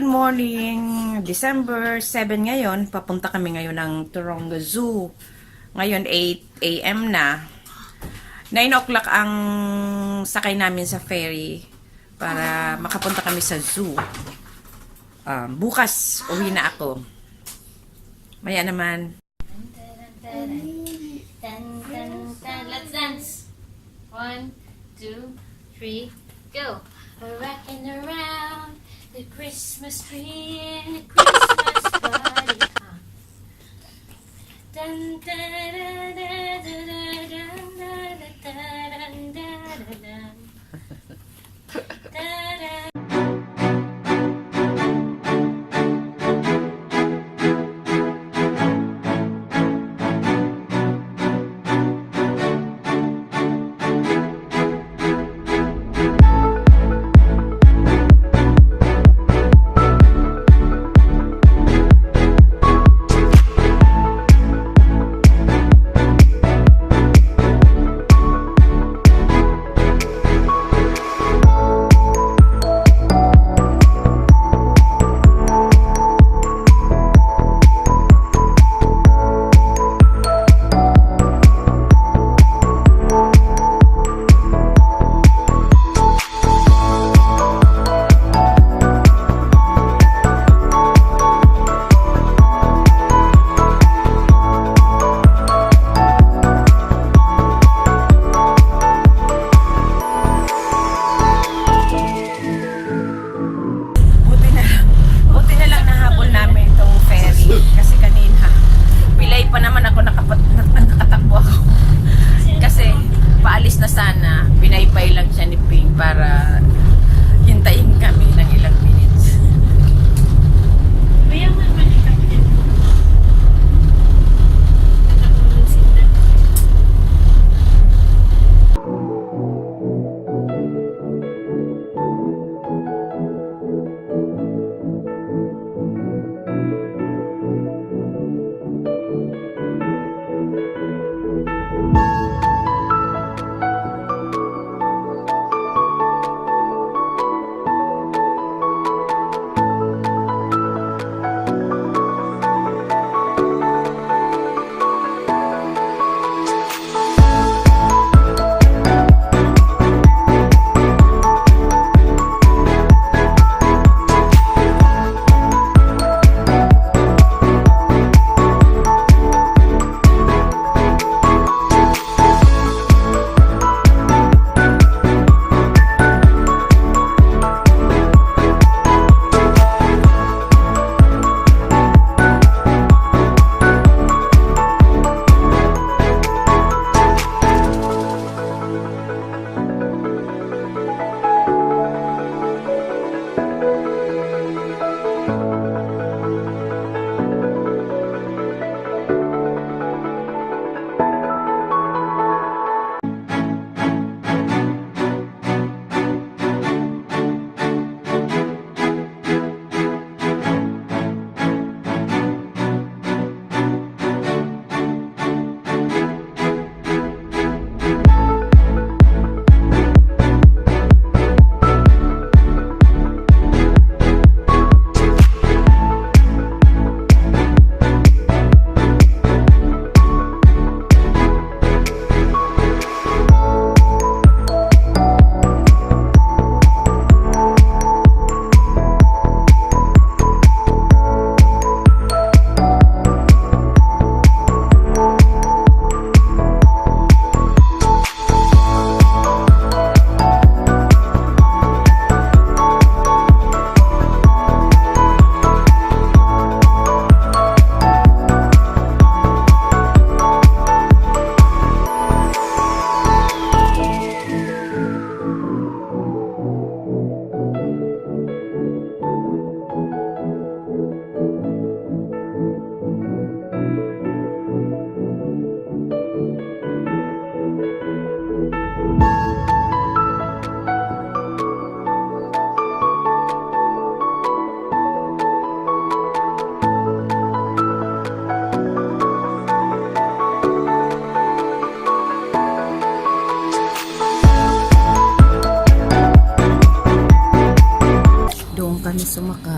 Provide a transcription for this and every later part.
morning. December 7 ngayon. Papunta kami ngayon ng Taronga Zoo. Ngayon 8 a.m. na. 9 o'clock ang sakay namin sa ferry para makapunta kami sa zoo. Bukas uwi na ako. Maya naman. Let's dance. 1, 2, 3, go. We're rocking around the Christmas tree in a Christmas party. Dun, da, da, da, da, da, da, da, da, da, da, da, da.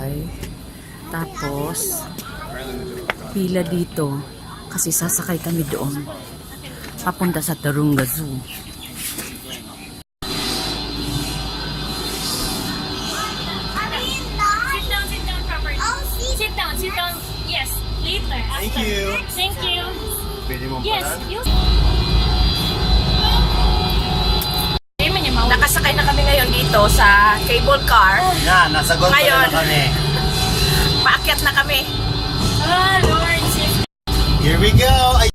bahay. Tapos, pila dito kasi sasakay kami doon. Papunta sa Taronga Zoo. Sit down, sit down. Yes, later. Thank After. you. Thank you. Pwede mo Yes, pala? you. Nakasakay na kami ngayon dito sa cable car. Na, nasa gold Ngayon. na kami. Paakyat na kami. Oh, Lord. Here we go! Ay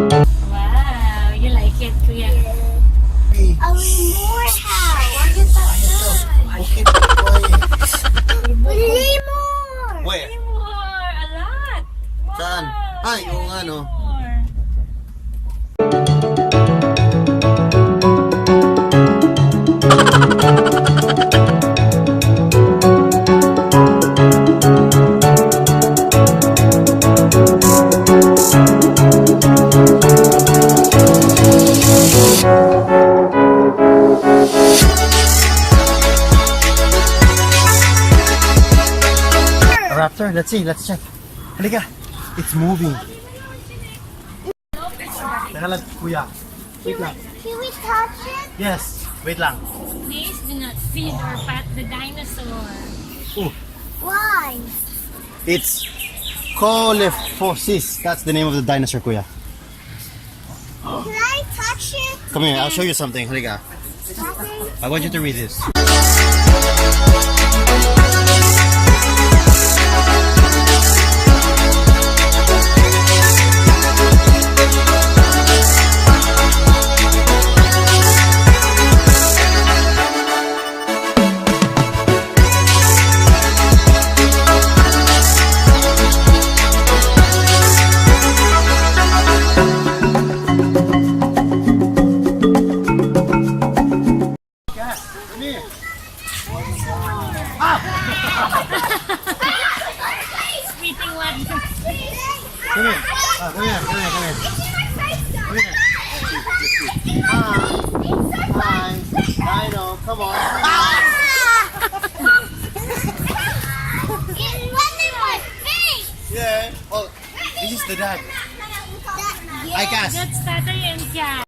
Wow, you like it, Kuya? A more house. Why you touch okay, quiet. More. Where? More, a lot. Wow. Saan? Ay, yung ano. More. A raptor? Let's see, let's check. Halika. It's moving. Teka lang, kuya. Wait lang. Can we touch it? Yes, wait lang. Please do not feed or pat the dinosaur. Ooh, Why? it's Colephosis. That's the name of the dinosaur, kuya. Can I touch it? Come here, I'll show you something. Halika. I want you to read this. Come here. Sweeting one. Come here. Come here. Come here. Come here. Come here. Hi. Dino, come on. It went in my face. Yeah. Oh, this is the dad. I guess. That's Tatay and Cat.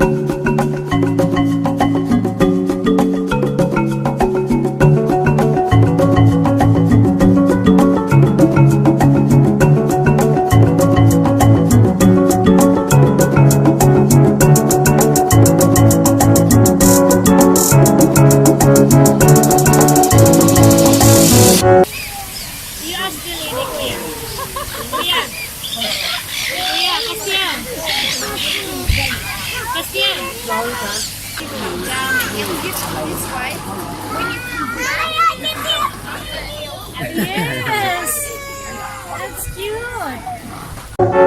You ask the lady, Kuya. Kuya. Kuya, Kasyan. Kasyan. Yes. That's cute.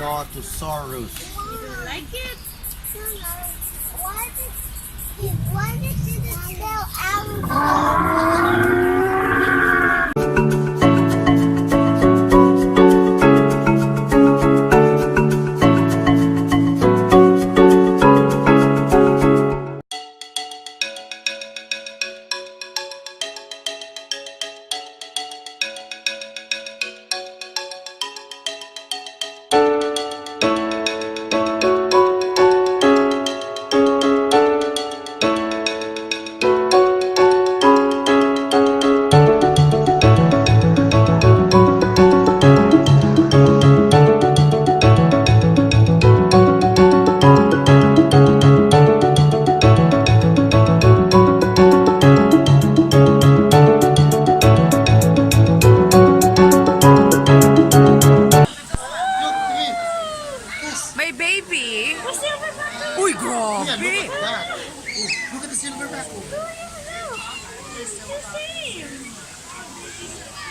Arnotosaurus. Like it? Why did it spell alligator? Uy, Yeah, look grabe! at that. Oh, look at the silverback. Oh.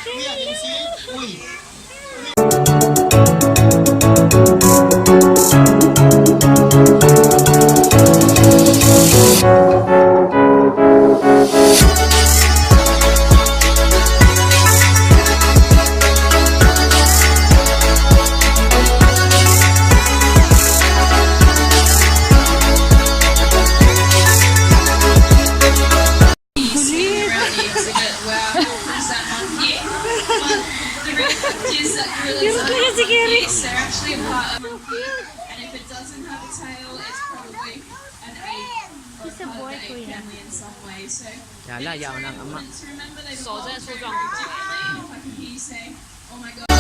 Yeah, can you see it? Uy. They're actually a part of a monkey, and if it doesn't have a tail, it's probably an ape or part of the ape family in some way. So Yala, yaman ang ama. to remember they belong very dearly. If I can hear you say, "Oh my God."